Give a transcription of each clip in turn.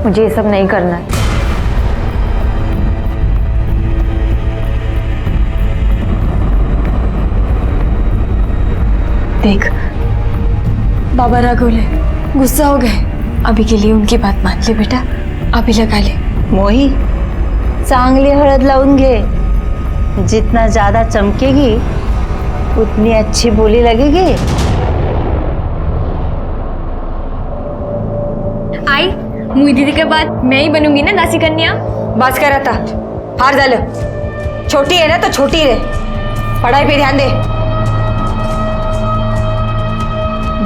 मुझे ये सब नहीं करना है। देख, बाबा रागवले, गुस्सा हो गए। अभी के लिए उनकी बात मान ले बेटा, अभी लगा ले। मोही, चांगली हळद लावून घे। जितना ज्यादा चमकेगी उतनी अच्छी बोली लगेगी। आई, मुई दीदी के बाद मैं ही बनूंगी ना दासी कन्या। बस कर आता, हार झालं। छोटी है ना तो छोटी रहे, पढ़ाई पे ध्यान दे।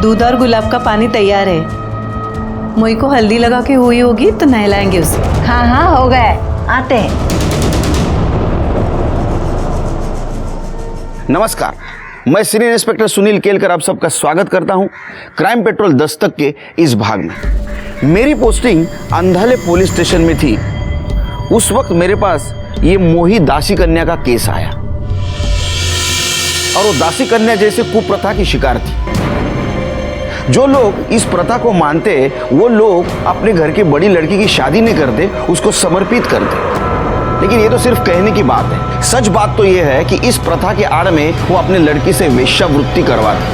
दूध और गुलाब का पानी तैयार है। मोई को हल्दी लगा के हुई होगी तो नहलाएंगे उसे। हाँ हाँ हो गए, आते हैं। नमस्कार, मैं सीनियर इंस्पेक्टर सुनील केलकर आप सबका स्वागत करता हूं क्राइम पेट्रोल दस्तक के इस भाग में। मेरी पोस्टिंग अंधाले पुलिस स्टेशन में थी। उस वक्त मेरे पास ये मोही दासी कन्या का केस आया और वो दासी कन्या जैसे कुप्रथा की शिकार थी। जो लोग इस प्रथा को मानते वो लोग अपने घर की बड़ी लड़की की शादी नहीं करते, उसको समर्पित करते। लेकिन ये तो सिर्फ कहने की बात है। सच बात तो ये है कि इस प्रथा के आड़ में वो अपने लड़की से वेश्यावृत्ति करवाते।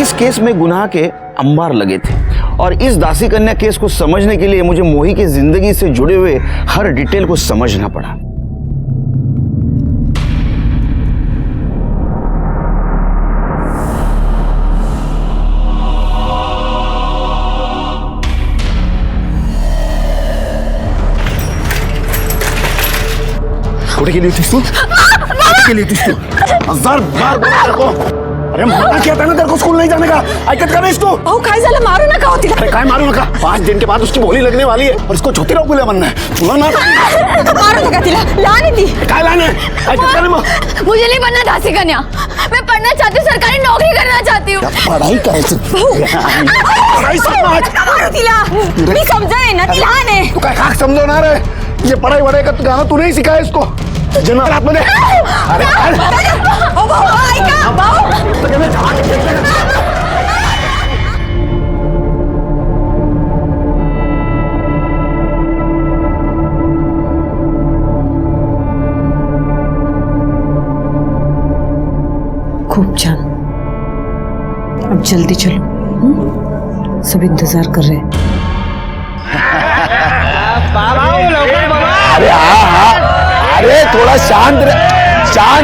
इस केस में गुनाह के अंबार लगे थे और इस दासी कन्या केस को समझने के लिए मुझे मोही की जिंदगी से जुड़े हुए हर डिटेल को समझना पड़ा। कुठे गेली होतीस तू? कुठे गेली होतीस तू? 1000 बार बोला तेरे को। अरे मना किया था ना तेरे को स्कूल नहीं जाने का। ऐकत का नाहीस तू? अहो काय झालं, मारू नका हो तिला। अरे काय मारू नका, 5 दिन के बाद उसकी बोली लगने वाली है और इसको छोटी रखूया बनना है। सुना ना, मारू नका तिला, लहान आहे ती। काय लाने ऐकत का नाही मग? मुझे नहीं बनना दासी कन्या, मैं पढ़ना चाहती हूँ, सरकारी नौकरी करना चाहती हूँ। पढ़ाई करायचं। पढ़ाई समझ। मारू तिला, मी समजाय ना, ती लहान आहे। तू काय खाक समजवणार है? ये पढ़ाई वढ़ाई का गाना तू नहीं सिखाया इसको। जना रात मध्ये। अरे ओ भाऊ, ऐका भाऊ। खूब छान। अब जल्दी चलो, सब इंतजार कर रहे हैं। अरे अरे थोड़ा शांत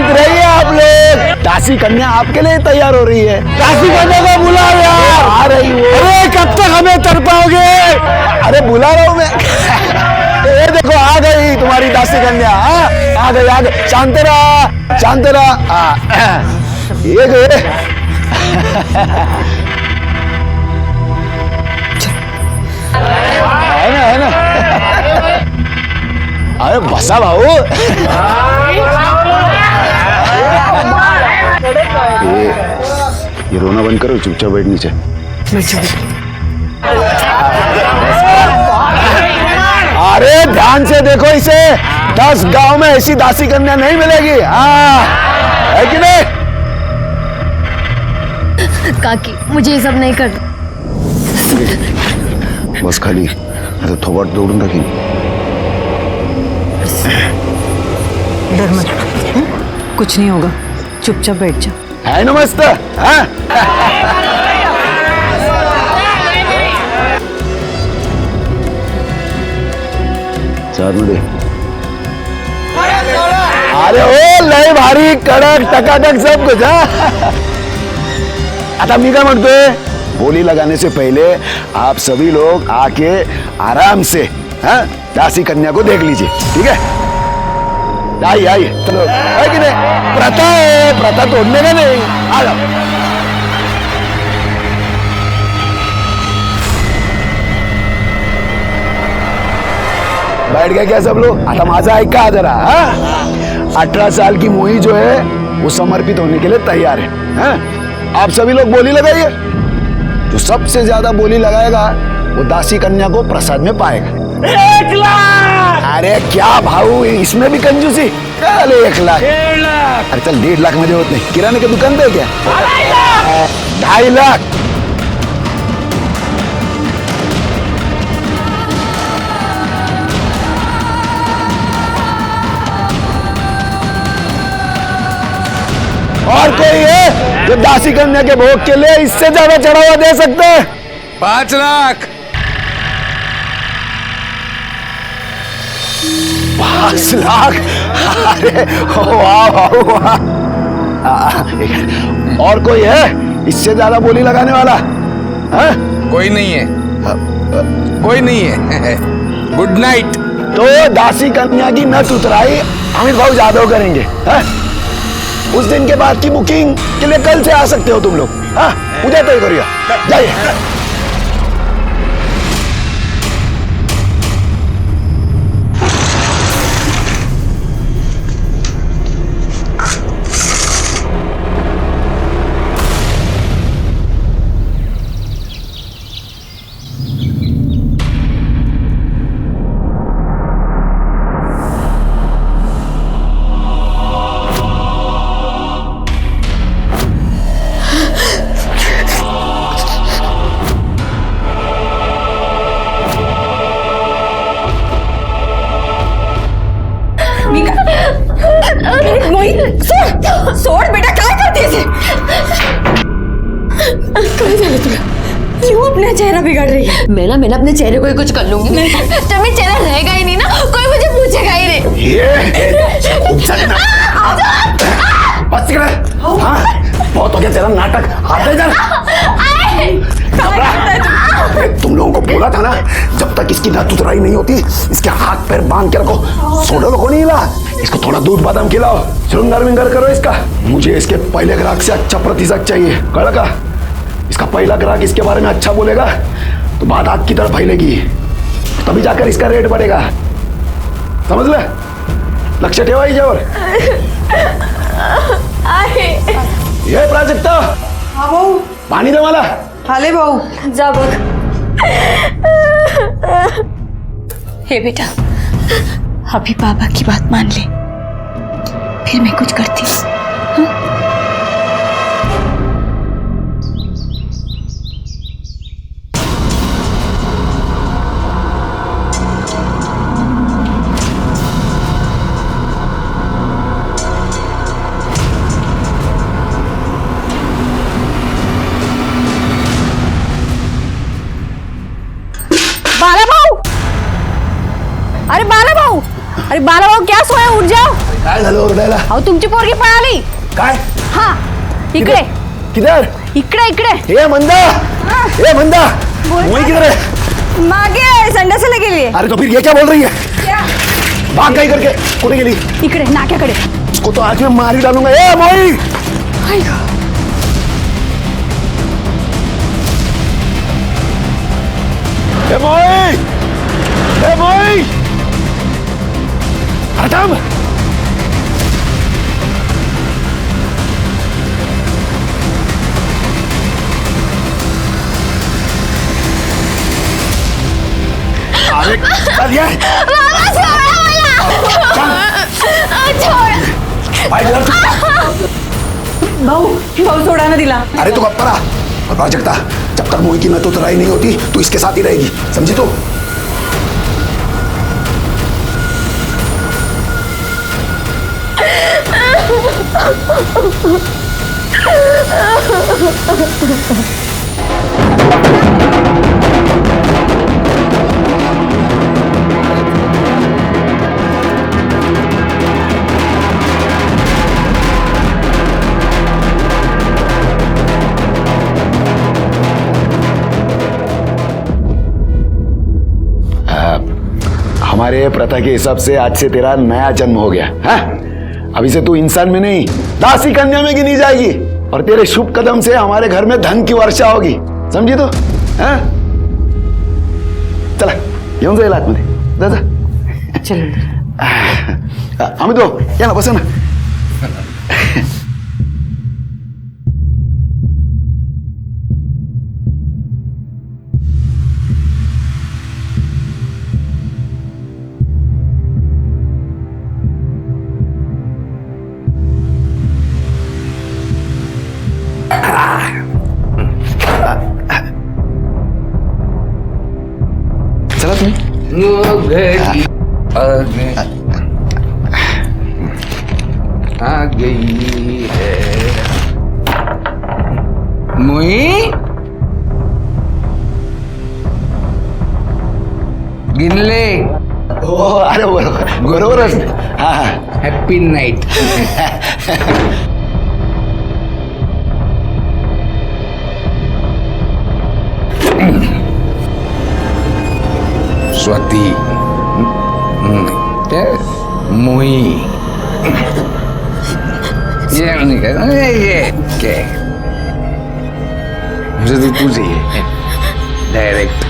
रहिए आप लोग। दासी कन्या आपके लिए तैयार हो रही है। दासी कन्या को बुलाओ यार। आ रही हो। अरे कब तक हमें तड़पाओगे? अरे बुला रहा हूँ मैं। ये देखो आ गई तुम्हारी दासी कन्या। आ गई। शांत रहा। ये गए। है ना। अरे बसा भाऊ। ये रोना बंद करो, चुपचाप बैठ नीचे। अरे ध्यान से देखो इसे। 10 गांव में ऐसी दासी कन्या नहीं मिलेगी। हाँ, है कि नहीं? काकी, मुझे ये सब नहीं करना। बस खाली आता थोबाट दौडून टाकीन। डर मत, कुछ नहीं होगा, चुपचाप बैठ जा। है ना मस्त? हाँ? चार मध्ये। अरे ओ लय भारी कडक टकाटक सब कुछ। आता मी काय म्हणतोय, बोली लगाने से पहले आप सभी लोग आके आराम से दासी कन्या को देख लीजिए, ठीक है? आइए चलो। है कि नहीं? प्रथा तोड़ने का नहीं। आ जाओ। बैठ गए क्या सब लोग? आता माझा ऐका जरा। 18 साल की मोही जो है वो समर्पित होने के लिए तैयार है। आप सभी लोग बोली लगाइए। जो सबसे ज्यादा बोली लगाएगा वो दासी कन्या को प्रसाद में पाएगा। 1 लाख। अरे क्या भाऊ, इसमें भी कंजूसी? चल 1 लाख। 1.5 लाख। अरे चल 1.5 लाख मध्ये होत नाही। किराणे की दुकान पे क्या? 2.5 लाख। दासी कन्या के भोग के लिए इससे ज्यादा चढ़ावा दे सकते हैं? 5 लाख। 5 लाख? अरे वाह वाह वाह। और कोई है इससे ज्यादा बोली लगाने वाला? हाँ? कोई नहीं है, कोई नहीं है। Good night. तो दासी कन्या की नट उतराई अमित भाऊ जादव करेंगे। हाँ? उस दिन के बाद की बुकिंग के लिए कल से आ सकते हो तुम लोग। हाँ? उधर तय करिए, जाइए। सोड बेटा, काय करतेस? काय झालं तुला? क्यों अपना चेहरा बिगाड़ रही है? मैं ना अपने चेहरे को ही कुछ कर लूंगी। जब मेरा चेहरा रहेगा ही नहीं ना, कोई मुझे पूछेगा ही नहीं। बस कर। हाँ, बहुत हो गया तेरा नाटक। हाथ इधर। तुम लोगों को बोला था ना, जब तक इसकी नथ उतराई नहीं होती इसके हाथ पैर बांध के रखो। सोडो को नहीं हिला, इसको थोड़ा दूध बादाम खिलाओ, श्रृंगार विंगार करो इसका। मुझे इसके पहले ग्राहक से अच्छा प्रतिशत चाहिए, कड़का। इसका पहला ग्राहक इसके बारे में अच्छा बोलेगा तो बात आग की तरफ फैलेगी, तभी जाकर इसका रेट बढ़ेगा। समझ ले, लक्ष्य ठेवा याच्यावर। ये प्राजक्ता, हाँ भाऊ, पाणी दे मला। आले भाऊ। जा बघ। हे बेटा, अभी बाबा की बात मान ले, फिर मैं कुछ करती हूँ। बाला भाऊ, अरे बाला भाऊ, अरे बाला भाऊ, क्या सोया? उठ जाओ. काय झालं ओरडायला? अहो तुमची पोरगी पळाली. काय? हा, इकडे किधर? इकडे इकडे. ए मंदा, ए मंदा, वही किधर है? मागे संडासाला गेली. अरे तो फिर ये क्या बोल रही है? भाग गई करके कुठे गेली? इकडे नाक्याकडे. उसको तो आज मैं मार ही डालूंगा। ए मोई, ए मोई, ए मोई, हटाम। अरे चल ये, भाऊ, भाऊ सोडा ना दिला. अरे तू गप्पा रहा। और प्राजक्ता, जब तक मोही की नथ उतराई नहीं होती तू इसके साथ ही रहेगी, समझी तू? हमारे प्रथा के हिसाब से आज से तेरा नया जन्म हो गया है। अभी से तू इंसान में नहीं दासी कन्या में गिनी जाएगी, और तेरे शुभ कदम से हमारे घर में धन की वर्षा होगी, समझी तू? हाँ? चला येऊन जाईल आतमध्ये, जा जा. चल अमित भाऊ, या ना, बसा ना. चला तुम्ही. आ गई है. मोई गिनले हो अरे बरोबर बरोबरच हा हा हॅपी नाईट. स्वाती मोई ये नहीं कर ये मुझे तो तू चाहिए डायरेक्ट.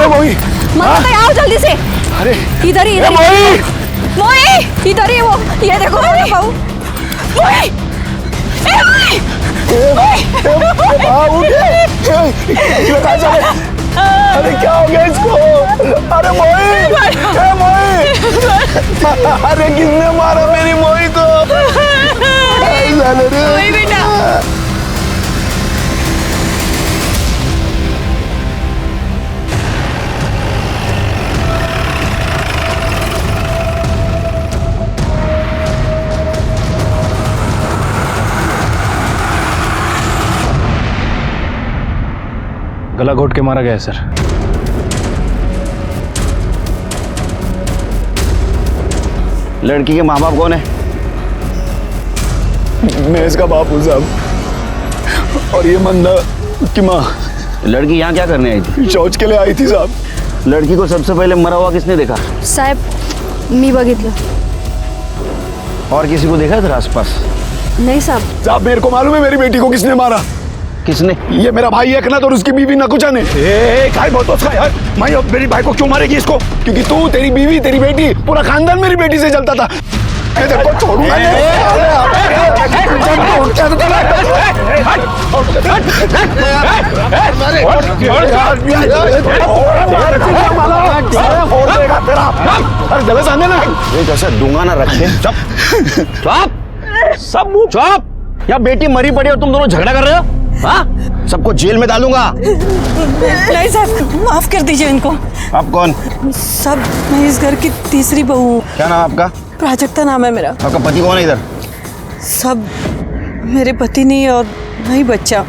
मोई मतलब आओ जल्दी से. अरे इधर ही मोई मोई इधर ही वो ये देखो मेरा बहू. मोई ए मोई अरे क्या हो गया इसको? अरे मोई ए मोई अरे किसने मारा मेरी मोई को? मोई बेटा गला घोट के मारा गया है सर. लड़की के माँ बाप कौन है? मैं इसका बाप हूँ साहब और ये मंदा की माँ. लड़की यहाँ क्या करने आई थी? शौच के लिए आई थी साहब. लड़की को सबसे पहले मरा हुआ किसने देखा? साहेब मी बघितलं. और किसी को देखा इधर आसपास? नहीं साहब. साहब मेरे को मालूम है मेरी बेटी को किसने मारा. किसने? ये मेरा भाई एकनाथ और उसकी बीवी नकुचा ने. काय बोलतो यार? मैं अब मेरी भाई को क्यों मारेगी इसको? क्योंकि तू तेरी बीवी तेरी बेटी पूरा खानदान मेरी बेटी से चलता था. मैं तेरे को छोड़ूंगा अरे गले सामने ना जैसे दूंगा ना रखे. सब मुंह चुप. या बेटी मरी पड़ी और तुम दोनों झगड़ा कर रहे हो? हाँ सबको जेल में डालूंगा. नहीं साहब माफ कर दीजिए इनको. आप कौन? सब मैं इस घर की तीसरी बहू हूँ. क्या नाम आपका? प्राजक्ता नाम है मेरा. आपका पति कौन है इधर? सब मेरे पति नहीं और नहीं बच्चा.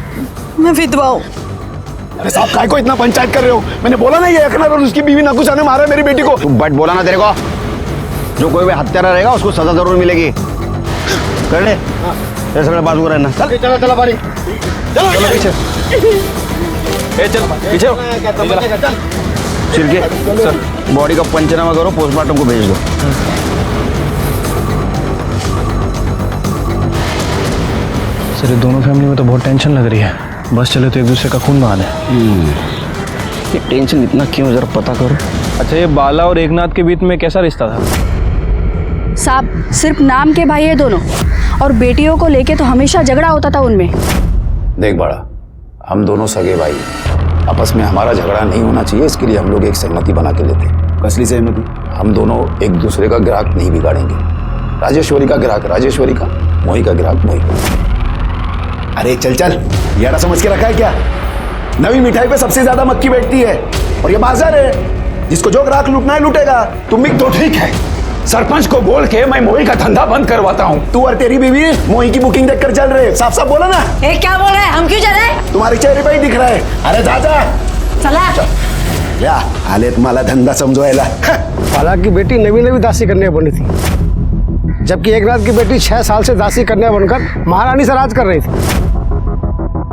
मैं विधवा हूँ. अरे साहब काय को इतना पंचायत कर रहे हो? मैंने बोला ना ये एकनाथ और उसकी बीवी नकुचा ने मारा मेरी बेटी को. तुम बट बोला ना तेरे को. जो कोई भी हत्यारा रहेगा उसको सजा जरूर मिलेगी. कर ले ये सगळे बाजू रहना. चल चला चला पारी चलो चलो पीछे. ए चल पीछे. छिड़के सर बॉडी का पंचनामा करो पोस्टमार्टम को भेज दो. सर ये दोनों फैमिली में तो बहुत टेंशन लग रही है. बस चले तो एक दूसरे का खून बहाने. ये टेंशन इतना क्यों जरा पता करो. अच्छा ये बाला और एकनाथ के बीच में कैसा रिश्ता था? साहब सिर्फ नाम के भाई है दोनों और बेटियों को लेके तो हमेशा झगड़ा होता था उनमें. देख बड़ा हम दोनों सगे भाई आपस में हमारा झगड़ा नहीं होना चाहिए इसके लिए हम लोग एक सहमति बना के लेते हैं. कसली सहमति? हम दोनों एक दूसरे का ग्राहक नहीं बिगाड़ेंगे. राजेश्वरी का ग्राहक राजेश्वरी का, मोही का ग्राहक मोही का. अरे चल चल यारा समझ के रखा है क्या? नवी मिठाई पे सबसे ज्यादा मक्खी बैठती है और ये बाजार है. जिसको जो ग्राहक लूटना है लूटेगा. तुम भी तो ठीक है. सरपंच को बोल के मैं मोही का धंधा बंद करवाता हूँ. तू और तेरी बीवी मोही की बुकिंग देखकर चल रहे. साफ साफ बोला ना. ए क्या बोल रहे हैं? हम क्यों चले? तुम्हारे चेहरे पे ही दिख रहा है. अरे दादा चला या आले तुम्हाला धंदा समजवायला. बाला की बेटी नवी नवी दासी कन्या बनी थी जबकि एकनाथ की बेटी 6 साल से दासी कन्या बनकर महारानी से राज कर रही थी.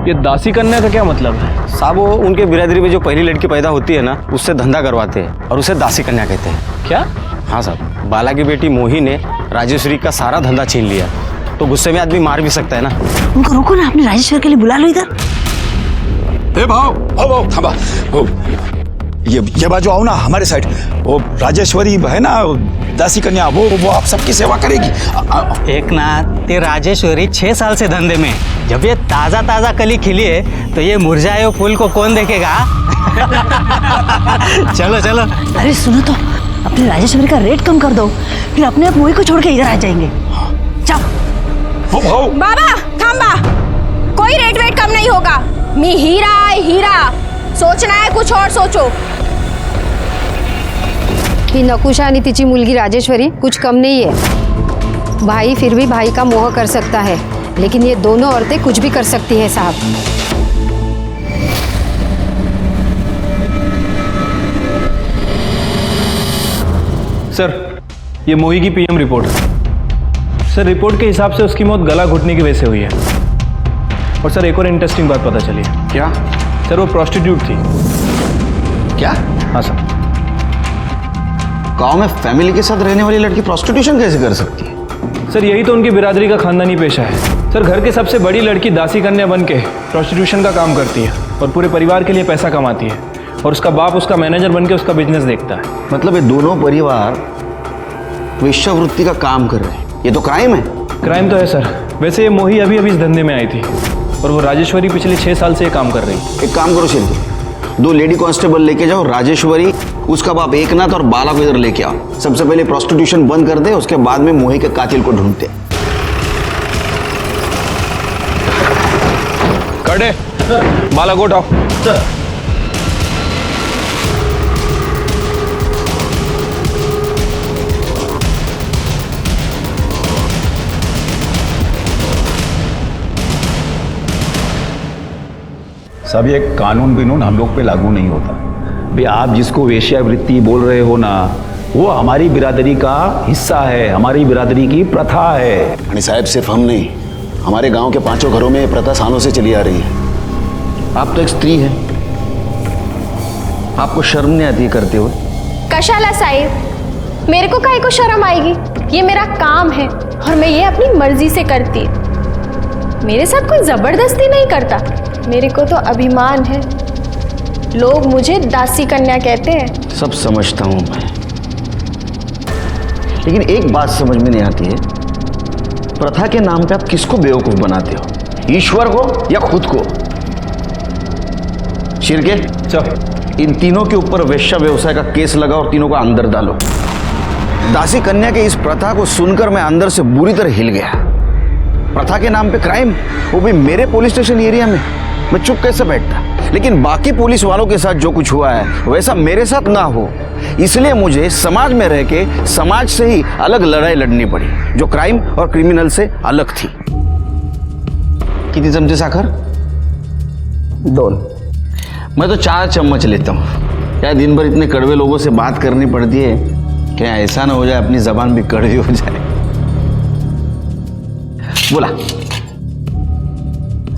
ये दासी कन्या का क्या मतलब है? साहब वो उनके बिरादरी में जो पहली लड़की पैदा होती है ना, उससे धंधा करवाते हैं और उसे दासी कन्या कहते हैं। क्या? हाँ साहब, बाला की बेटी मोही ने राजेश्वरी का सारा धंधा छीन लिया, तो गुस्से में आदमी मार भी सकता है ना। उनको रोको ना, अपने राजेश्वर के लिए बुला लो इधर। भाव थांबा। ये बाजू आओ ना हमारे साइड। वो राजेश्वरी है ना दासी कन्या, वो आप सबकी सेवा करेगी। एक नाथ, ये राजेश्वरी 6 साल से धंधे में, जब ये ताजा ताजा कली खिली है तो ये मुरझाए हुए फूल को कौन देखेगा? चलो चलो। अरे सुनो तो, अपने राजेश्वरी का रेट कम कर दो, फिर अपने आप मोही को छोड़ के इधर आ जाएंगे। जाओ। बाबा थांबा, कोई रेट वेट कम नहीं होगा। मी हीरा है हीरा, सोचना है कुछ और सोचो। ही नकुशा आणि तिची मुलगी राजेश्वरी कुछ कम नहीं है। भाई फिर भी भाई का मोह कर सकता है, लेकिन ये दोनों औरतें कुछ भी कर सकती हैं साहब। सर, ये मोही की पीएम रिपोर्ट है। सर, रिपोर्ट के हिसाब से उसकी मौत गला घुटने की वजह से हुई है। और सर, एक और इंटरेस्टिंग बात पता चली है। क्या? सर, वो प्रोस्टिट्यूट थी। क्या? हाँ सर। गांव में फैमिली के साथ रहने वाली लड़की प्रोस्टिट्यूशन कैसे कर सकती है? सर, यही तो उनकी बिरादरी का खानदानी पेशा है। सर, घर के सबसे बड़ी लड़की दासी कन्या बन के प्रोस्टिट्यूशन का काम करती है और पूरे परिवार के लिए पैसा कमाती है, और उसका बाप उसका मैनेजर बन के उसका बिजनेस देखता है। मतलब ये दोनों परिवार वेश्यावृत्ति का काम कर रहे हैं, ये तो क्राइम है। क्राइम तो है सर। वैसे ये मोही अभी अभी इस धंधे में आई थी और वो राजेश्वरी पिछले 6 साल से ये काम कर रही है। एक काम करो शिल्पी, 2 लेडी कांस्टेबल लेके जाओ, राजेश्वरी, उसका बाप एकनाथ और बाला को इधर लेके आओ। सबसे पहले प्रोस्टिट्यूशन बंद कर दे, उसके बाद में मोही के कातिल को ढूंढते। कड़े, बाला को उठाओ। सब ये कानून बिनून हम लोग पे लागू नहीं होता। भाई आप जिसको वेश्यावृत्ति बोल रहे हो ना, वो हमारी बिरादरी का हिस्सा है, हमारी बिरादरी की प्रथा है। आणि साहब, सिर्फ हम नहीं, हमारे गांव के 5 घरों में ये प्रथा सालों से चली आ रही है। आप तो एक स्त्री हैं, आपको शर्म नहीं आती करते हुए? कशाला साहिब, मेरे को काहे को शर्म आएगी? ये मेरा काम है और मैं ये अपनी मर्जी से करती। मेरे साथ कोई जबरदस्ती नहीं करता, मेरे को तो अभिमान है। लोग मुझे दासी कन्या कहते हैं। सब समझता हूं मैं, लेकिन एक बात समझ में नहीं आती है, प्रथा के नाम पे आप किसको बेवकूफ बनाते हो? ईश्वर को या खुद को? शिरके, चल इन तीनों के ऊपर वेश्या व्यवसाय का केस लगा और तीनों को अंदर डालो। दासी कन्या के इस प्रथा को सुनकर मैं अंदर से बुरी तरह हिल गया। प्रथा के नाम पे क्राइम, वो भी मेरे पुलिस स्टेशन एरिया में। मैं चुप कैसे बैठता? लेकिन बाकी पुलिस वालों के साथ जो कुछ हुआ है वैसा मेरे साथ ना हो, इसलिए मुझे समाज में रह के समाज से ही अलग लड़ाई लड़नी पड़ी, जो क्राइम और क्रिमिनल से अलग थी। कितनी चमचे साखर? 2। मैं तो 4 चम्मच लेता हूँ। क्या दिन भर इतने कड़वे लोगों से बात करनी पड़ती है, क्या ऐसा ना हो जाए अपनी जबान भी कड़वी हो जाए? बोला।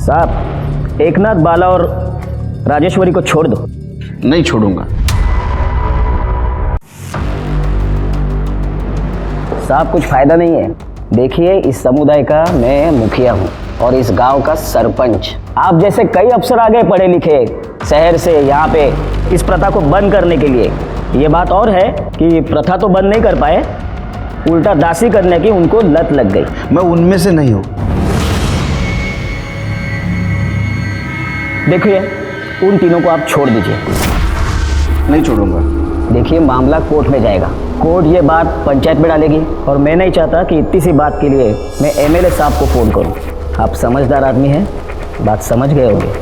साहब, एकनाथ, बाला और राजेश्वरी को छोड़ दो। नहीं छोड़ूंगा। साहब, कुछ फायदा नहीं है। देखिए, इस समुदाय का मैं मुखिया हूँ और इस गांव का सरपंच। आप जैसे कई अफसर आ गए पढ़े लिखे शहर से यहाँ पे इस प्रथा को बंद करने के लिए। ये बात और है कि प्रथा तो बंद नहीं कर पाए, उल्टा दासी करने की उनको लत लग गई। मैं उनमें से नहीं हूँ। देखिए, उन तीनों को आप छोड़ दीजिए। नहीं छोड़ूंगा। देखिए, मामला कोर्ट में जाएगा, कोर्ट ये बात पंचायत में डालेगी और मैं नहीं चाहता कि इतनी सी बात के लिए मैं एमएलए साहब को फोन करूं। आप समझदार आदमी हैं, बात समझ गए होंगे।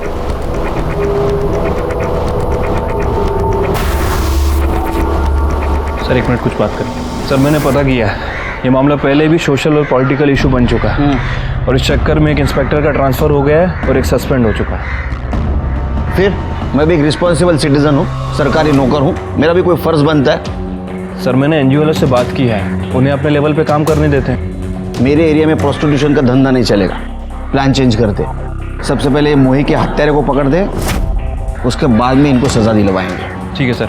सर, 1 मिनट कुछ बात करें। सर, मैंने पता किया है, ये मामला पहले भी सोशल और पॉलिटिकल इशू बन चुका है और इस चक्कर में एक इंस्पेक्टर का ट्रांसफर हो गया है और एक सस्पेंड हो चुका है। फिर मैं भी एक रिस्पॉन्सिबल सिटीजन हूँ, सरकारी नौकर हूँ, मेरा भी कोई फर्ज बनता है। सर, मैंने एनजीओ वालों से बात की है, उन्हें अपने लेवल पे काम करने देते हैं। मेरे एरिया में प्रोस्टिट्यूशन का धंधा नहीं चलेगा, प्लान चेंज करते। सबसे पहले मोही के हत्यारे को पकड़ दे, उसके बाद में इनको सजा दिलवाएंगे। ठीक है सर।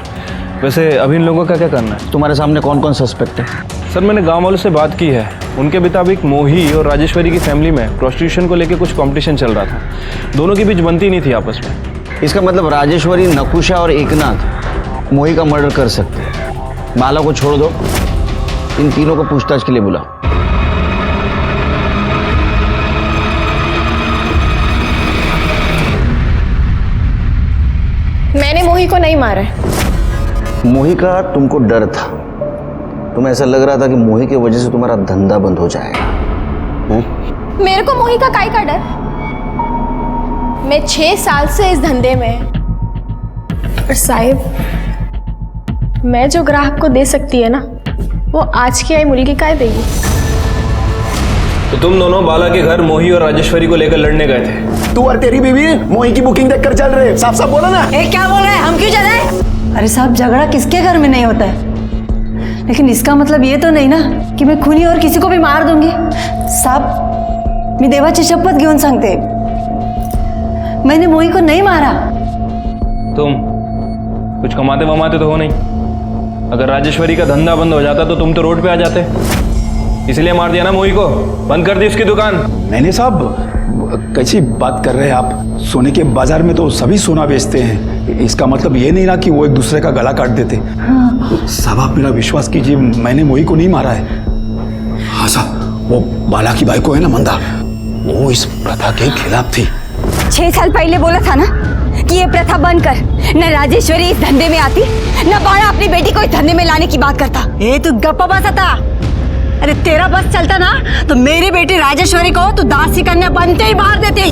वैसे अभी इन लोगों का क्या करना है? तुम्हारे सामने कौन कौन सस्पेक्ट है? सर मैंने गांव वालों से बात की है, उनके मुताबिक मोही और राजेश्वरी की फैमिली में प्रोस्टिट्यूशन को लेकर कुछ कंपटीशन चल रहा था, दोनों के बीच बनती नहीं थी आपस में। इसका मतलब राजेश्वरी, नकुशा और एकनाथ मोही का मर्डर कर सकते हैं। बाला को छोड़ दो, इन तीनों को पूछताछ के लिए बुलाओ। मैंने मोही को नहीं मारा है। मोही का तुमको डर था, तुम्हें ऐसा लग रहा था कि मोही की वजह से तुम्हारा धंधा बंद हो जाएगा। मेरे को मोही का काय का डर? मैं 6 साल से इस धंधे में। और साहिब, मैं जो ग्राहक को दे सकती है ना, वो आज की आई मुर्गी काय देगी। तो तुम दोनों बाला के घर मोही और राजेश्वरी को लेकर लड़ने गए थे? तू और तेरी बीवी मोही की बुकिंग देखकर चल रहे। साफ साफ बोला ना। क्या बोल रहे हैं? हम क्यों चले? अरे साहब, झगड़ा किसके घर में नहीं होता है, लेकिन इसका मतलब ये तो नहीं ना कि मैं खूनी और किसी को भी मार दूंगी। साहब, मी देवाची शपथ घेऊन सांगते, मैंने मोही को नहीं मारा। तुम कुछ कमाते वमाते तो हो नहीं? अगर राजेश्वरी का धंधा बंद हो जाता तो तुम तो रोड पे आ जाते, इसलिए मार दिया ना मोही को, बंद कर दी उसकी दुकान। मैंने साहब कैसी बात कर रहे हैं आप? सोने के बाजार में तो सभी सोना बेचते हैं, इसका मतलब ये नहीं ना कि वो एक दूसरे का गला काट देते। साहब आप मेरा विश्वास कीजिए, मैंने मोही को नहीं मारा है। हाँ साहब, वो बाला की भाई को है ना मंदा, वो इस प्रथा के खिलाफ थी। 6 साल पहले बोला था ना कि ये प्रथा बंद कर। न राजेश्वरी इस धंधे में आती, न बाला अपनी बेटी को इस धंधे में लाने की बात करता। ये तू गप्पा बसा था। अरे तेरा बस चलता ना तो मेरी बेटी राजेश्वरी को तू दासी कन्या बनते ही मार देती।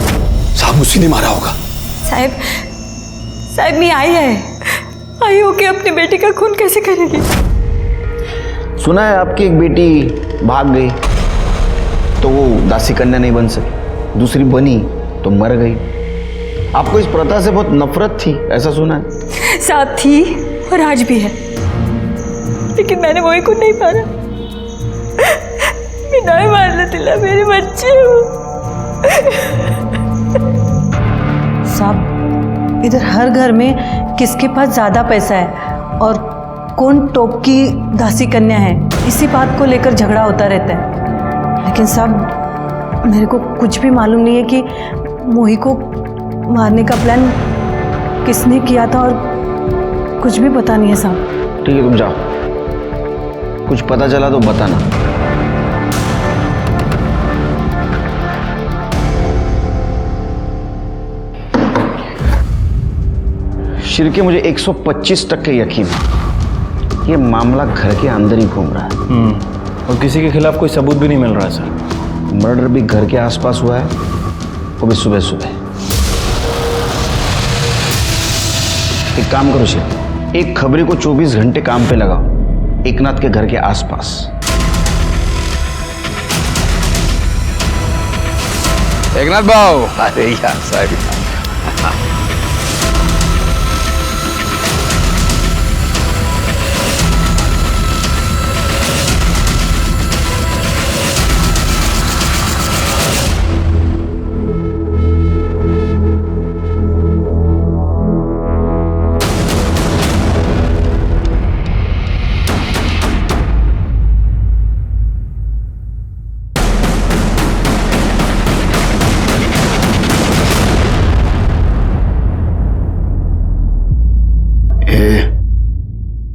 साहब उसी ने मारा होगा। साहब मैं आई होके अपनी बेटी का खून कैसे करेगी? सुना है आपकी एक बेटी भाग गई तो वो दासी कन्या नहीं बन सकी, दूसरी बनी तो मर गई। आपको इस प्रथा से बहुत नफरत थी, ऐसा सुना है? साहब थी और आज भी है, लेकिन मैंने मोही को नहीं मारा। मैं नहीं मारने दिला, मेरे बच्चे हो। साहब इधर हर घर में किसके पास ज्यादा पैसा है और कौन टॉप की दासी कन्या है, इसी बात को लेकर झगड़ा होता रहता है। लेकिन साहब मेरे को कुछ भी मालूम नहीं है कि मोही को मारने का प्लान किसने किया था, और कुछ भी पता नहीं है साहब। ठीक है, तुम जाओ, कुछ पता चला तो बताना। शिर्के, मुझे 125% यकीन है ये मामला घर के अंदर ही घूम रहा है। और किसी के खिलाफ कोई सबूत भी नहीं मिल रहा है सर। मर्डर भी घर के आसपास हुआ है, वो भी सुबह सुबह। एक काम करो शिर्के, एक खबरी को 24 घंटे काम पे लगाओ एकनाथ के घर के आसपास। एकनाथ भाव, अरे यार साहब,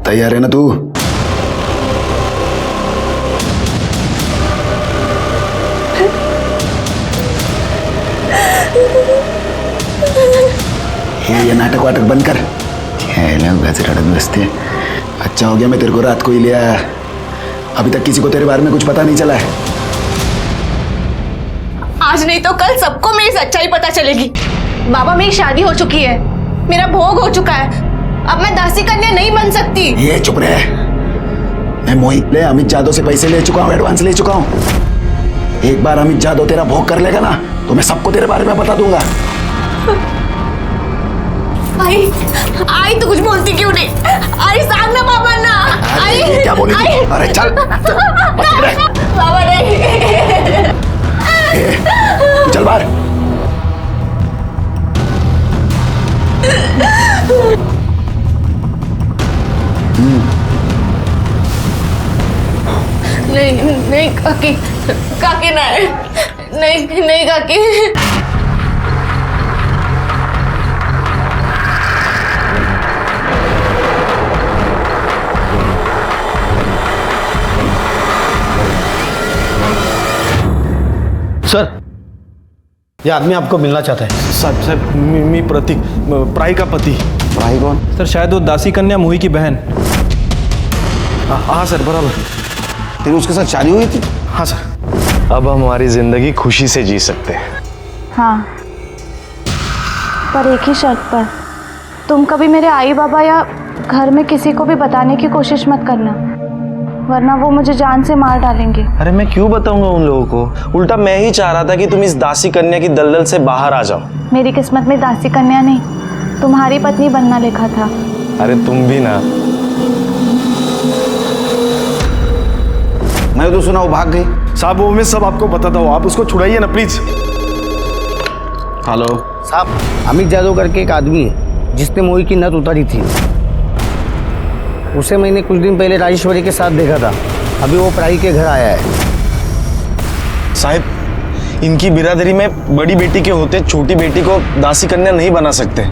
तैयार है ना तू? ये नाटक वाटक बंद कर। बसते। अच्छा हो गया मैं तेरे को रात को ही ले आया, अभी तक किसी को तेरे बारे में कुछ पता नहीं चला है। आज नहीं तो कल सबको मेरी सच्चाई पता चलेगी। बाबा, मेरी शादी हो चुकी है, मेरा भोग हो चुका है, अब मैं दासी कन्या नहीं बन सकती। ये चुप रहे, मैं मोहित ले अमित जादव से पैसे ले चुका हूँ, एडवांस ले चुका हूँ। एक बार अमित जादव तेरा भोग कर लेगा ना तो मैं सबको तेरे बारे में बता दूंगा। आई तो कुछ बोलती क्यों नहीं? आई सामने बाबा ना। आई क्या बोली? अरे चल बाबा नहीं। चल बाहर। नहीं नहीं काकी, काकी नहीं, नहीं नहीं काकी। सर, ये आदमी आपको मिलना चाहता है। साहब मी प्रतीक, प्राही का पति। प्राही कौन? सर शायद वो दासी कन्या मोही की बहन। हाँ सर, बराबर। तेरी उसके साथ शादी हुई थी? हाँ सर। अब हम हमारी जिंदगी खुशी से जी सकते हैं। हाँ, पर एक ही शर्त पर, तुम कभी मेरे आई बाबा या घर में किसी को भी बताने की कोशिश मत करना, वरना वो मुझे जान से मार डालेंगे। अरे मैं क्यों बताऊंगा उन लोगों को? उल्टा मैं ही चाह रहा था कि तुम इस दासी कन्या की दलदल से बाहर आ जाओ। मेरी किस्मत में दासी कन्या नहीं, तुम्हारी पत्नी बनना लिखा था। अरे तुम भी ना। मैं तो सुना वो भाग गई। साहब वो मैं सब आपको बताता हूँ, आप उसको छुड़ाइए ना प्लीज। हेलो साहब, अमित जादव करके एक आदमी है जिसने मोही की नथ उतारी थी। उसे मैंने कुछ दिन पहले राजेश्वरी के साथ देखा था। अभी वो प्राही के घर आया है। साहब इनकी बिरादरी में बड़ी बेटी के होते छोटी बेटी को दासी कन्या नहीं बना सकते।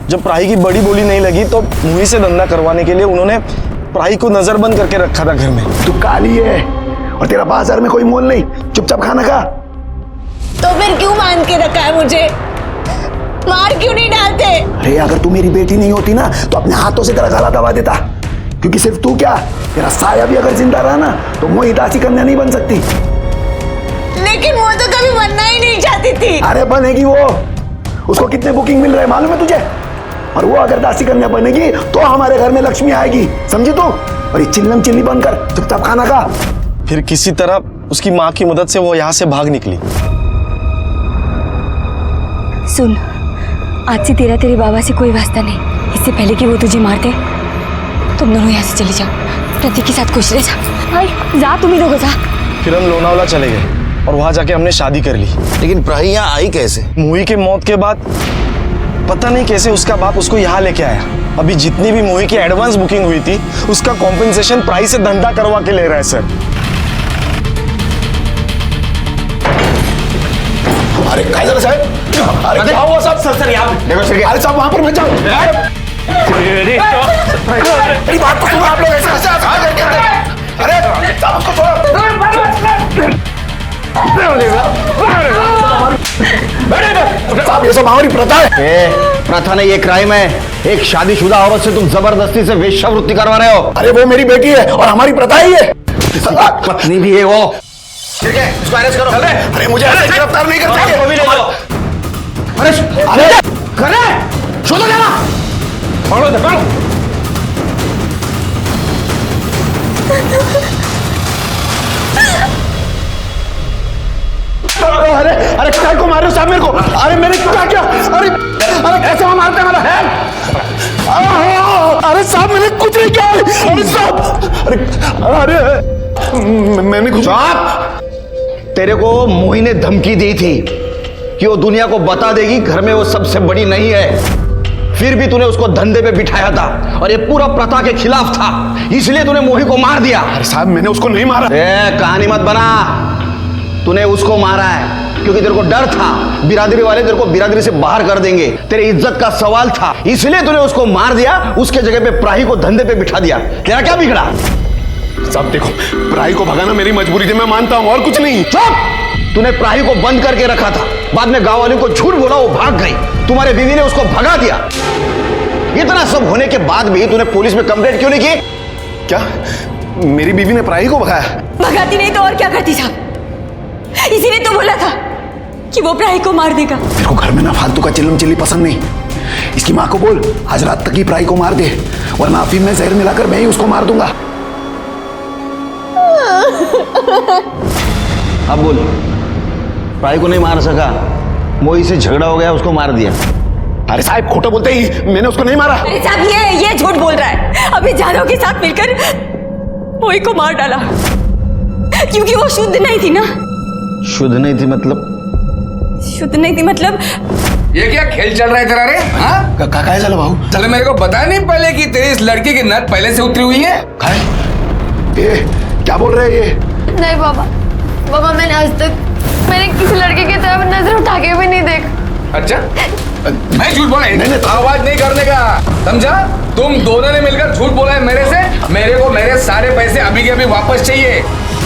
जब प्राही की बड़ी बोली नहीं लगी तो मोही से धंधा करवाने के लिए उन्होंने प्राही को नजरबंद करके रखा था घर में। तू काली है और तेरा बाजार में कोई मोल नहीं, चुपचाप खाना खा। तो फिर क्यों मान के रखा है मुझे? मार क्यों नहीं डालते? अरे अगर तू मेरी बेटी नहीं होती ना तो अपने हाथों से तेरा गला दबा देता, क्योंकि सिर्फ तू क्या, तेरा साया भी अगर जिंदा रहा ना तो मोही दासी कन्या नहीं बन सकती। लेकिन वो तो कभी बनना ही नहीं चाहती थी। अरे बनेगी वो। उसको कितने बुकिंग मिल रहे मालूम है तुझे? और वो अगर दासी कन्या बनेगी तो हमारे घर में लक्ष्मी आएगी, समझी तू? और ये चिल्लम चिल्ली बनकर चुपचाप खाना खा। फिर किसी तरह उसकी माँ की मदद से वो यहाँ से भाग निकली। सुन, आज से तेरा तेरे बाबा से कोई वास्ता नहीं। इससे पहले कि वो तुझे मार दे, तुम दोनों यहाँ से चले जाओ। प्रतीक के साथ खुश रह जा। भाई जा, तुम ही लोग जा। फिर हम लोनावला चले गए और वहां जाके हमने शादी कर ली। लेकिन प्राही यहाँ आई कैसे? मोही की मौत के बाद पता नहीं कैसे उसका बाप उसको यहाँ लेके आया। अभी जितनी भी मोही की एडवांस बुकिंग हुई थी उसका कॉम्पेंसेशन प्राही से धंधा करवा के ले रहा है सर। अरे काय झालं साहेब? अरे क्या हुआ साहब? सर यहाँ अरे साहब वहां पर मत जाओ। मेरी बात को सुनो आप लोग। ऐसे अरे साहब उसको छोड़ो। साहब ये सब हमारी प्रथा है। प्रथा नहीं, ये क्राइम है। एक शादीशुदा औरत से तुम जबरदस्ती से वेश्यावृत्ति करवा रहे हो। अरे वो मेरी बेटी है और हमारी प्रथा ही है। पत्नी भी है वो। ठीक है, इसको अरेस्ट करो। अरे मुझे ऐसे गिरफ्तार नहीं कर सकते। वो भी ले लो। अरे करे छोड़ो जाना। पकड़ो पकड़ो। अरे अरे काय को मार रहे हो साहब मेरे को? अरे मैंने क्या किया? अरे अरे कैसे वहां मारते हैं मेरा है? अरे साहब मैंने कुछ नहीं किया। अरे साहब अरे अरे मैंने कुछ। तेरे को मोही ने धमकी दी थी कि वो दुनिया को बता देगी घर में वो सबसे बड़ी नहीं है। फिर भी तूने उसको धंधे पे बिठाया था और ये पूरा प्रथा के खिलाफ था, इसलिए तूने मोही को मार दिया। अरे साहब मैंने उसको नहीं मारा। कहानी मत बना। तूने उसको मारा है क्योंकि तेरे को डर था बिरादरी वाले तेरे को बिरादरी से बाहर कर देंगे। तेरी इज्जत का सवाल था, इसलिए तूने उसको मार दिया। उसके जगह पे प्राही को धंधे पे बिठा दिया। तेरा क्या बिगड़ा? साहब देखो, प्राही को भगाना मेरी मजबूरी थी, मैं मानता हूं, और कुछ नहीं। चुप! तूने प्राही को बंद करके रखा था, बाद में गांव वालों को झूठ बोला, वो भाग गई। तुम्हारे बीवी ने उसको भगा दिया। इतना सब होने के बाद भी तूने पुलिस में कंप्लेंट क्यों नहीं की? क्या मेरी बीवी ने प्राही को भगाया? भगाती नहीं तो और क्या करती साहब? इसीलिए तो बोला था कि वो प्राही को मार देगा। मेरे को घर में ना फालतू का चिल्लम चिल्ली पसंद नहीं। इसकी माँ को बोल आज रात तक ही प्राही को मार दे, वरना अफीम में जहर मिलाकर मैं ही उसको मार दूंगा। अब बोल, प्राही को नहीं मार सका, मोही से झगड़ा हो गया, उसको मार दिया। अरे साहब खोटा बोलते ही, मैंने उसको नहीं मारा। अरे साहब ये झूठ बोल रहा है। अभी जादव के साथ मिलकर मोही को मार डाला क्योंकि वो शुद्ध नहीं थी ना। शुद्ध नहीं थी मतलब? शुद्ध नहीं थी मतलब ये क्या खेल चल रहा है तेरा रे? हाँ? काय झालं भाऊ? चलो मेरे को बता नहीं पहले कि तेरी इस लड़की की नथ पहले से उतरी हुई है। ये क्या बोल रहे हैं ये? नहीं बाबा, बाबा मैंने आज तक मैंने किसी लड़के की तरफ नजर उठा के भी नहीं देखा। अच्छा, मैं झूठ बोला? नहीं, आवाज नहीं करने का, समझा? तुम दोनों ने मिलकर झूठ बोला है मेरे से। मेरे को मेरे सारे पैसे अभी के अभी वापस चाहिए,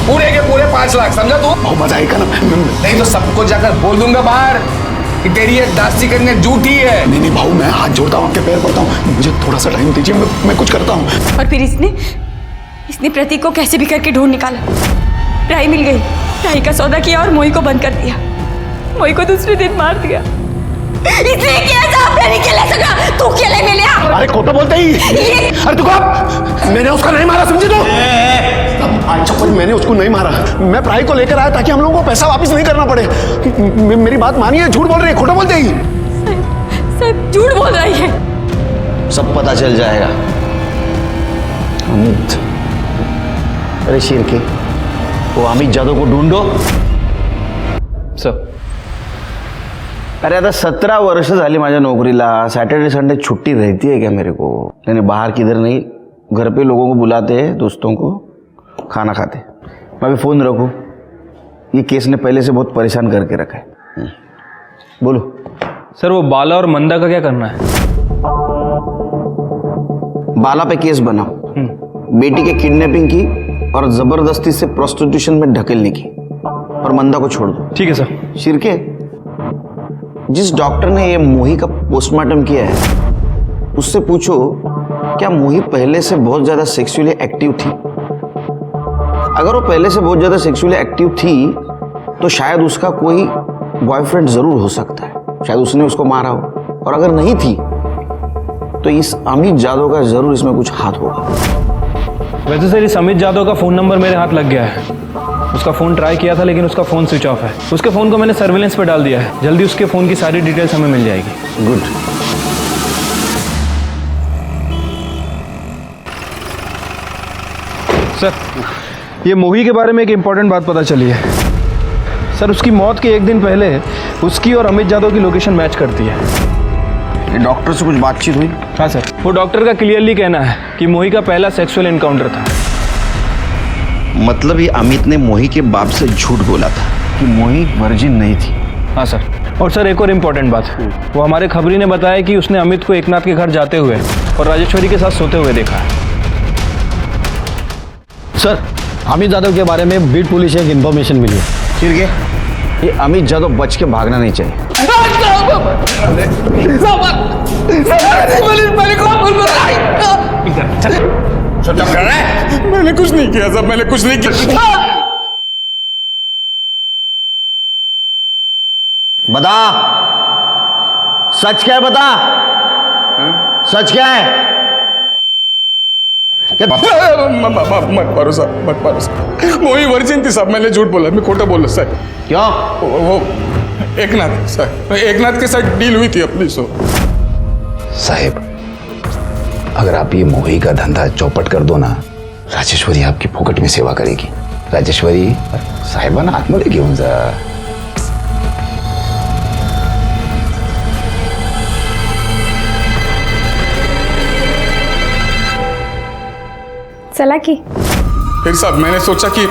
पूरे के पूरे 5 लाख, समझा तू? भाऊ मजा आएगा ना? नहीं तो सबको जाकर बोल दूंगा बाहर कि तेरी ये दासी कन्या झूठी है। नहीं भाऊ, मैं हाथ जोड़ता हूँ, आपके पैर पड़ता हूँ, मुझे थोड़ा सा टाइम दीजिए, मैं कुछ करता हूँ। और फिर इसने प्रतीक को कैसे भी करके ढूंढ निकाला। राही मिल गई, राही का सौदा किया और मोही को बंद कर दिया। मोही को दूसरे दिन मार दिया। इसलिए किया था, मैंने केला सका, तू केले में लिया। अरे खोटा बोलते ही। अरे तू कब? मैंने उसका नहीं मारा, समझी तू? अच्छा पर मैंने उसको नहीं मारा, मैं प्राही को लेकर आया ताकि हम लोगों को पैसा वापस नहीं करना पड़े। मेरी बात मानिए, झूठ बोल रही है, खोटा बोलते ही। सब झूठ बोल रही है। सब पता चल जाएगा। अमित, अरे शेर के, वो अमित जादव को ढूंढो। सर, अरे आता 17 वर्ष झाली माझ्या नोकरीला, सैटरडे संडे छुट्टी रहती है क्या मेरे को? नहीं, बाहर किधर नहीं, घर पे लोगों को बुलाते हैं, दोस्तों को, खाना खाते। मैं भी फ़ोन रखूँ? ये केस ने पहले से बहुत परेशान करके रखा है। बोलो सर, वो बाला और मंदा का क्या करना है? बाला पे केस बनाओ, बेटी के किडनैपिंग की और जबरदस्ती से प्रोस्टिट्यूशन में ढकेलने की, और मंदा को छोड़ दो। ठीक है सर। शिरके, जिस डॉक्टर ने ये मोही का पोस्टमार्टम किया है उससे पूछो क्या मोही पहले से बहुत ज्यादा सेक्सुअली एक्टिव थी? अगर वो पहले से बहुत ज्यादा सेक्सुअली एक्टिव थी तो शायद उसका कोई बॉयफ्रेंड जरूर हो सकता है, शायद उसने उसको मारा हो। और अगर नहीं थी तो इस अमित जादव का जरूर इसमें कुछ हाथ होगा। वैसे सर, इस अमित जादव का फ़ोन नंबर मेरे हाथ लग गया है। उसका फ़ोन ट्राई किया था लेकिन उसका फ़ोन स्विच ऑफ है। उसके फ़ोन को मैंने सर्विलेंस पे डाल दिया है, जल्दी उसके फ़ोन की सारी डिटेल्स हमें मिल जाएगी। गुड। सर, ये मोही के बारे में एक इम्पॉर्टेंट बात पता चली है। सर, उसकी मौत के 1 दिन पहले उसकी और अमित जादव की लोकेशन मैच करती है। डॉक्टर से कुछ बातचीत हुई? हाँ सर, वो डॉक्टर का क्लियरली कहना है कि मोही का पहला सेक्सुअल एनकाउंटर था। मतलब ये अमित ने मोही के बाप से झूठ बोला था कि मोही वर्जिन नहीं थी। हाँ सर। और सर, एक और इम्पॉर्टेंट बात, वो हमारे खबरी ने बताया कि उसने अमित को एकनाथ के घर जाते हुए और राजेश्वरी के साथ सोते हुए देखा है। सर, अमित जादव के बारे में बीट पुलिस से एक इन्फॉर्मेशन मिली है। फिर ये अमित जादव बच के भागना नहीं चाहिए। मैंने कुछ नहीं किया साहब, मैंने कुछ नहीं किया। बता, सच क्या है? बता, सच क्या है? मत मारो साहब, मत मारो साहब। मोही वर्जिन थी साहब, मैंने झूठ बोला, मैं खोटा बोला सर। क्यों? वो एकनाथ सर, एकनाथ के साथ डील हुई थी अपनी। साहेब, अगर आप ये मोही का धंधा चौपट कर दो ना, राजेश्वरी आपकी फुकट में सेवा करेगी। राजेश्वरी साहेबांना आतमध्ये घेऊन जा। चला की फिर साहब मैंने सोचा कि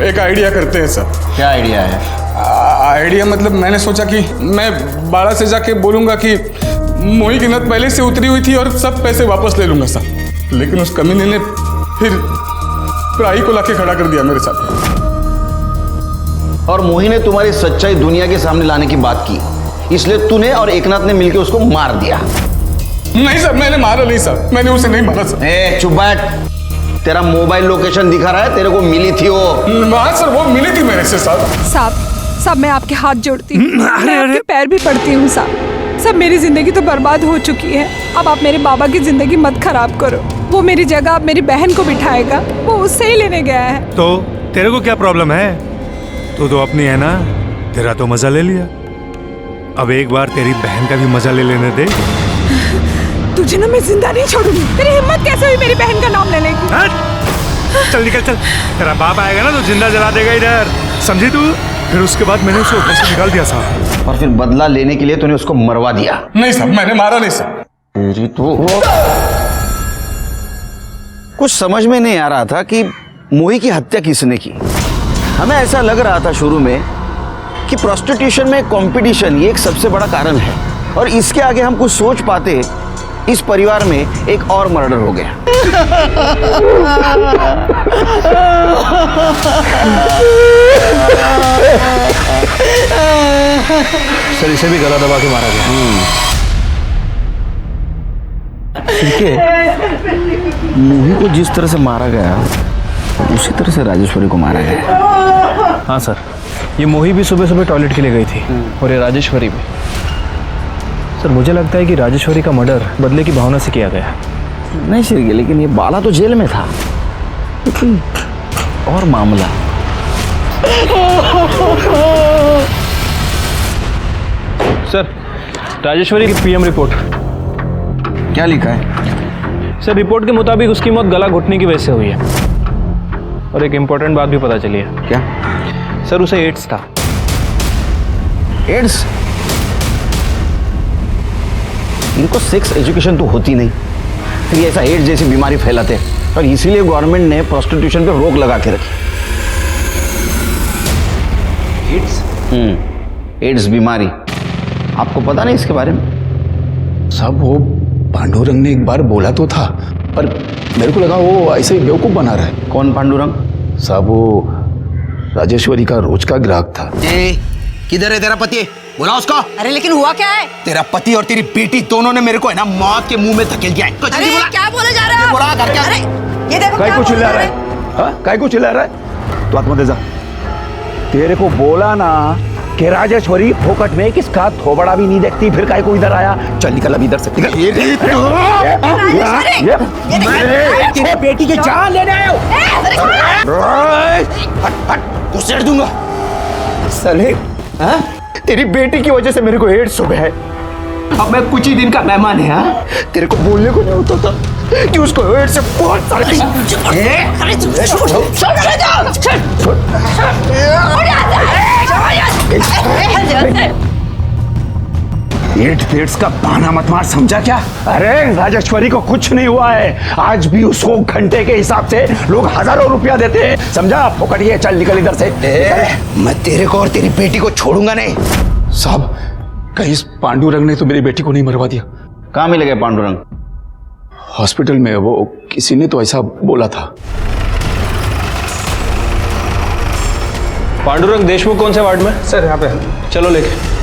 एक आइडिया करते हैं सर। क्या आइडिया है? आइडिया मतलब मैंने सोचा कि मैं बाड़ा से जाके बोलूंगा कि मोही की नथ पहले से उतरी हुई थी और सब पैसे वापस ले लूंगा साहब। लेकिन उस कमीने ने फिर प्राही को लाके खड़ा कर दिया मेरे साथ। और मोही ने तुम्हारी सच्चाई दुनिया के सामने लाने की बात की, इसलिए तूने और एकनाथ ने मिलकर उसको मार दिया। नहीं सर, मैंने मारा नहीं सर, मैंने उसे नहीं मारा सर। चुप बैठ, तेरा मोबाइल लोकेशन दिखा रहा है, तेरे को मिली थी वो। हाँ सर, वो मिली थी मेरे से साहब। साहब मैं आपके हाथ जोड़ती हूँ, मैं आपके पैर भी पड़ती हूँ साहब। मेरी जिंदगी तो बर्बाद हो चुकी है, अब आप मेरे बाबा की जिंदगी मत खराब करो। वो मेरी जगह अब मेरी बहन को बिठाएगा, वो उससे ही लेने गया है। तो तेरे को क्या प्रॉब्लम है? तू तो अपनी है ना, तेरा तो मजा ले लिया, अब एक बार तेरी बहन का भी मजा ले लेने दे। तुझे ना मैं जिंदा नहीं छोड़ूंगी। तेरी हिम्मत कैसे हुई मेरी बहन का नाम लेने की? चल निकल चल, तेरा बाप आएगा ना तो जिंदा जला देगा इधर, समझी तू? फिर उसके बाद मैंने उसे ऊपर से निकाल दिया साहब। और फिर बदला लेने के लिए तूने उसको मरवा दिया। नहीं साहब, मैंने मारा नहीं साहब। तेरी तो कुछ समझ में नहीं आ रहा था कि मोही की हत्या किसने की। हमें ऐसा लग रहा था शुरू में कि प्रोस्टिट्यूशन में कंपटीशन ये एक सबसे बड़ा कारण है, और इसके आगे हम कुछ सोच पाते, इस परिवार में एक और मर्डर हो गया। सर इसे भी गला दबा के मारा गया। ठीक है, मोही को जिस तरह से मारा गया उसी तरह से राजेश्वरी को मारा गया। हाँ सर, ये मोही भी सुबह सुबह टॉयलेट के लिए गई थी और ये राजेश्वरी भी। सर मुझे लगता है कि राजेश्वरी का मर्डर बदले की भावना से किया गया। नहीं सर, लेकिन ये बाला तो जेल में था, लेकिन और मामला। सर राजेश्वरी की पीएम रिपोर्ट। क्या लिखा है? सर रिपोर्ट के मुताबिक उसकी मौत गला घुटने की वजह से हुई है, और एक इम्पोर्टेंट बात भी पता चली है। क्या? सर उसे एड्स था। एड्स? इनको सेक्स एजुकेशन तो होती नहीं, फिर ऐसा एड्स जैसी बीमारी फैलाते, और इसीलिए गवर्नमेंट ने प्रोस्टिट्यूशन पे रोक लगा के रखी। एड्स? एड्स बीमारी, आपको पता नहीं इसके बारे में? साहब वो पांडुरंग ने एक बार बोला तो था, पर मेरे को लगा वो ऐसे ही बेवकूफ बना रहा है। कौन पांडुरंग? साहब वो राजेश्वरी का रोज का ग्राहक था। किधर है तेरा पति? बुला उसको। अरे लेकिन हुआ क्या है? तेरा पति और तेरी बेटी दोनों ने मेरे को है ना मौत के मुंह में धकेल दिया है। अरे क्या बोले जा रहे हो? बोला घर क्या? अरे ये देखो काय क्या को बोल चिल्ला रहे रहा हैं? है? हाँ काय को चिल्ला रहा है? तो आत्मा दे जा। तेरे को बोला ना कि राजेश्वरी फोकट में किसका थोबड़ा भी नहीं देखती, फिर काय को इधर आया? चल निकल अभी इधर से। निकल। तेरी बेटी की जान लेने आए हो? हट, तो सेड़ दूंगा। साले, हाँ? तेरी बेटी की वजह से मेरे को एड्स हो गया है। अब मैं कुछ ही दिन का मेहमान है। हाँ? तेरे को बोलने को नहीं होता था कि उसको एड्स से बहुत सारे एड्स का बहाना मत मार, समझा क्या? अरे राजेश्वरी को कुछ नहीं हुआ है, आज भी उसको घंटे के हिसाब से लोग हजारों रुपया देते हैं, समझा? फोकड़िए, चल निकल इधर से। मैं तेरे को और तेरी बेटी को छोड़ूंगा नहीं। साहब कहीं इस पांडुरंग ने तो मेरी बेटी को नहीं मरवा दिया? कहाँ मिल गए पांडुरंग? हॉस्पिटल में, वो किसी ने तो ऐसा बोला था। पांडुरंग देशमुख कौन से वार्ड में? सर यहाँ पे। चलो लेके।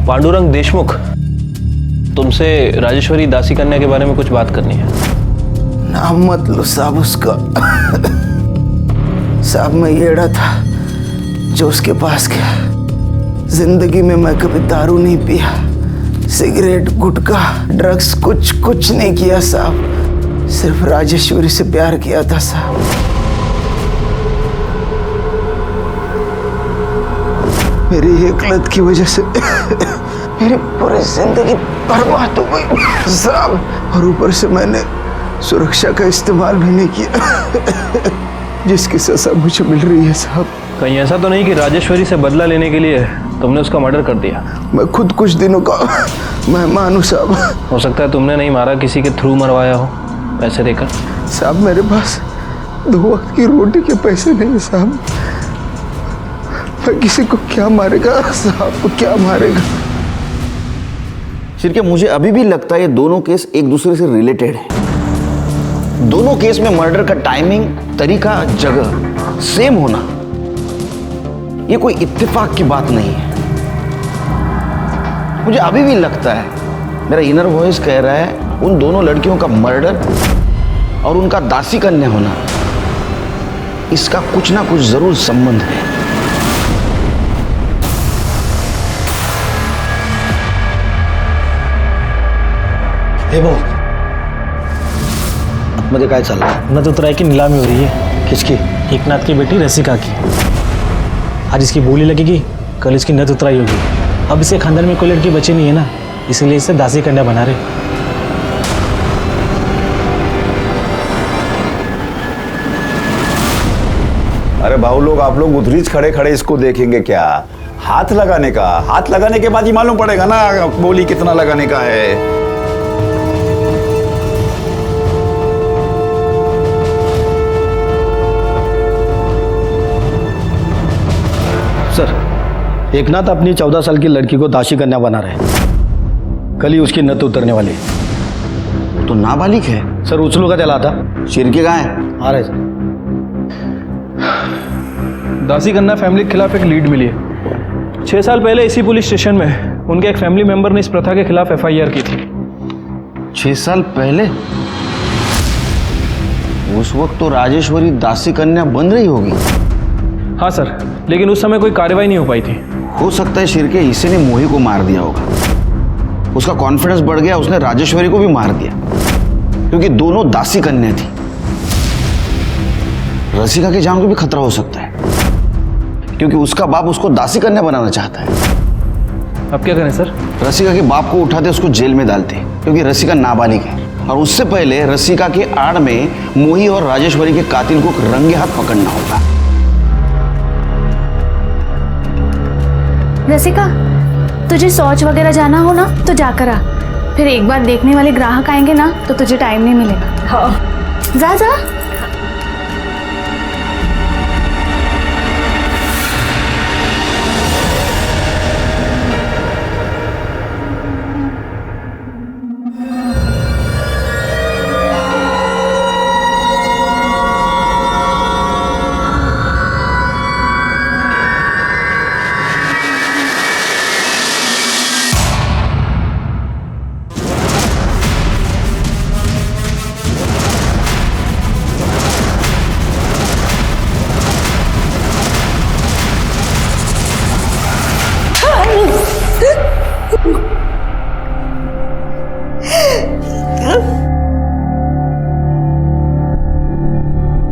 पांडुरंग देशमुख, तुमसे राजेश्वरी दासी कन्या के बारे में कुछ बात करनी है। नाम मत लो साहब उसका। साहब मैं येड़ा था जो उसके पास गया। जिंदगी में मैं कभी दारू नहीं पिया, सिगरेट, गुटखा, ड्रग्स कुछ नहीं किया साहब। सिर्फ राजेश्वरी से प्यार किया था साहब। मेरी एक लत की वजह से मेरी पूरी जिंदगी बर्बाद हो गई साहब, और ऊपर से मैंने सुरक्षा का इस्तेमाल भी नहीं किया, जिसकी सजा मुझे मिल रही है साहब। कहीं ऐसा तो नहीं कि राजेश्वरी से बदला लेने के लिए तुमने उसका मर्डर कर दिया? मैं खुद कुछ दिनों का मेहमान हूँ साहब। हो सकता है तुमने नहीं मारा, किसी के थ्रू मरवाया हो पैसे देकर। साहब मेरे पास 2 वक्त की रोटी के पैसे नहीं है साहब। मैं किसी को क्या मारेगा साहब, को क्या मारेगा? शिरके, मुझे अभी भी लगता है ये दोनों केस एक दूसरे से रिलेटेड है। दोनों केस में मर्डर का टाइमिंग, तरीका, जगह सेम होना ये कोई इत्तेफाक की बात नहीं है। मुझे अभी भी लगता है, मेरा इनर वॉइस कह रहा है, उन दोनों लड़कियों का मर्डर और उनका दासी कन्या होना, इसका कुछ ना कुछ जरूर संबंध है। हे वो मध्ये काय चाललंय? नतुतराय की नीलामी हो रही है। किसकी? एकनाथ की बेटी रसिका की। आज इसकी बोली लगेगी, कल इसकी नत उतराई होगी। अब इसे खानदान में कोई लड़की बची नहीं है ना, इसलिए इसे दासी कन्या बना रहे। अरे भाऊ लोग, आप लोग उधर खड़े खड़े इसको देखेंगे क्या? हाथ लगाने के बाद ही मालूम पड़ेगा ना बोली कितना लगाने का है। सर, एकनाथ अपनी 14 साल की लड़की को दासी कन्या बना रहे हैं। कल ही उसकी नत उतरने वाली है। तो नाबालिग है सर, उछलू का चला था। शिरके कहाँ है? आ रहे सर। दासी कन्या फैमिली के खिलाफ एक लीड मिली है। 6 साल पहले इसी पुलिस स्टेशन में उनके एक फैमिली मेंबर ने इस प्रथा के खिलाफ FIR की थी। 6 साल पहले? उस वक्त तो राजेश्वरी दासी कन्या बन रही होगी। हाँ सर, लेकिन उस समय कोई कार्रवाई नहीं हो पाई थी। हो सकता है शिरके इसी ने मोही को मार दिया होगा। उसका कॉन्फिडेंस बढ़ गया, उसने राजेश्वरी को भी मार दिया, क्योंकि दोनों दासी कन्या थी। रसिका की जान को भी खतरा हो सकता है, क्योंकि उसका बाप उसको दासी कन्या बनाना चाहता है। अब क्या करें सर? रसिका के बाप को उठाते उसको जेल में डालते, क्योंकि रसिका नाबालिग है। और उससे पहले रसिका के आड़ में मोही और राजेश्वरी के कातिल को रंगे हाथ पकड़ना होगा। रसिका, तुझे शौच वगैरह जाना हो ना तो जाकर आ। फिर एक बार देखने वाले ग्राहक आएंगे ना तो तुझे टाइम नहीं मिलेगा। हाँ, जा जा।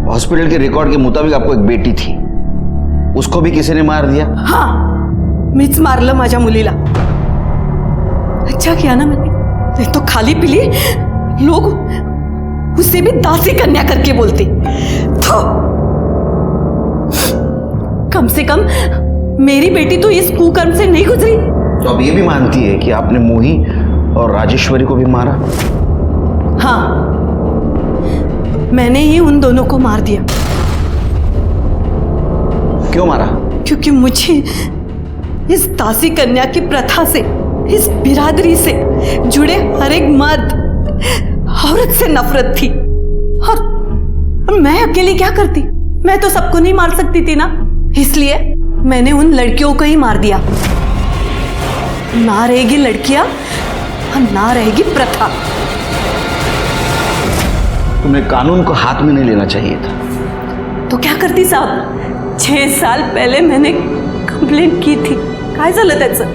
हॉस्पिटल के रिकॉर्ड के मुताबिक आपको एक बेटी थी, उसको भी किसी ने मार दिया? हाँ, मीच मारलं माझ्या मुलीला। अच्छा किया ना मैंने, नहीं तो खाली पिली लोग उसे भी दासी कन्या करके बोलते। तो कम से कम मेरी बेटी तो इस कुकर्म से नहीं गुजरी। तो अब ये भी मानती है कि आपने मोही और राजेश्वरी को भी मारा? हाँ, मैंने ही उन दोनों को मार दिया। क्यों मारा? क्योंकि मुझे इस दासी कन्या की प्रथा से, इस बिरादरी से जुड़े हर एक मर्द औरत से नफरत थी। और मैं अकेली क्या करती? मैं तो सबको नहीं मार सकती थी ना, इसलिए मैंने उन लड़कियों को ही मार दिया। ना रहेगी लड़कियां और ना रहेगी प्रथा। तुमने कानून को हाथ में नहीं लेना चाहिए था। तो क्या करती साहब? 6 साल पहले मैंने कंप्लेंट की थी। काय झालं त्याचं?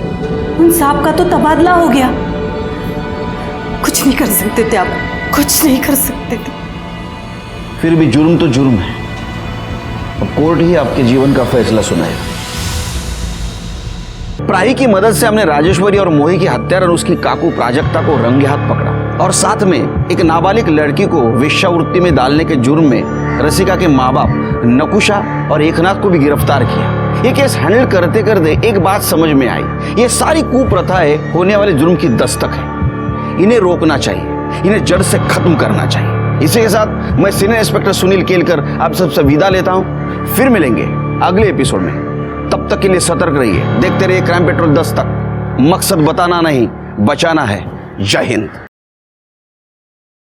उन साहब का तो तबादला हो गया। कुछ नहीं कर सकते थे आप, कुछ नहीं कर सकते थे। फिर भी जुर्म तो जुर्म है। अब कोर्ट ही आपके जीवन का फैसला सुनाएगा। प्राही की मदद से हमने राजेश्वरी और मोही की हत्यारा और उसकी काकू प्राजक्ता को रंगे हाथ पकड़ा, और साथ में एक नाबालिग लड़की को वेश्यावृत्ति में डालने के जुर्म में रसिका के माँ बाप नकुशा और एकनाथ को भी गिरफ्तार किया। ये केस हैंडल करते करते एक बात समझ में आई, ये सारी कुप्रथाएं होने वाले जुर्म की दस्तक है। इन्हें रोकना चाहिए, इन्हें जड़ से खत्म करना चाहिए। इसी के साथ मैं सीनियर इंस्पेक्टर सुनील केलकर आप सबसे विदा लेता हूं। फिर मिलेंगे अगले एपिसोड में। तब तक के लिए सतर्क रहिए, देखते रहिए क्राइम पेट्रोल दस्तक। मकसद बताना नहीं, बचाना है। जय हिंद।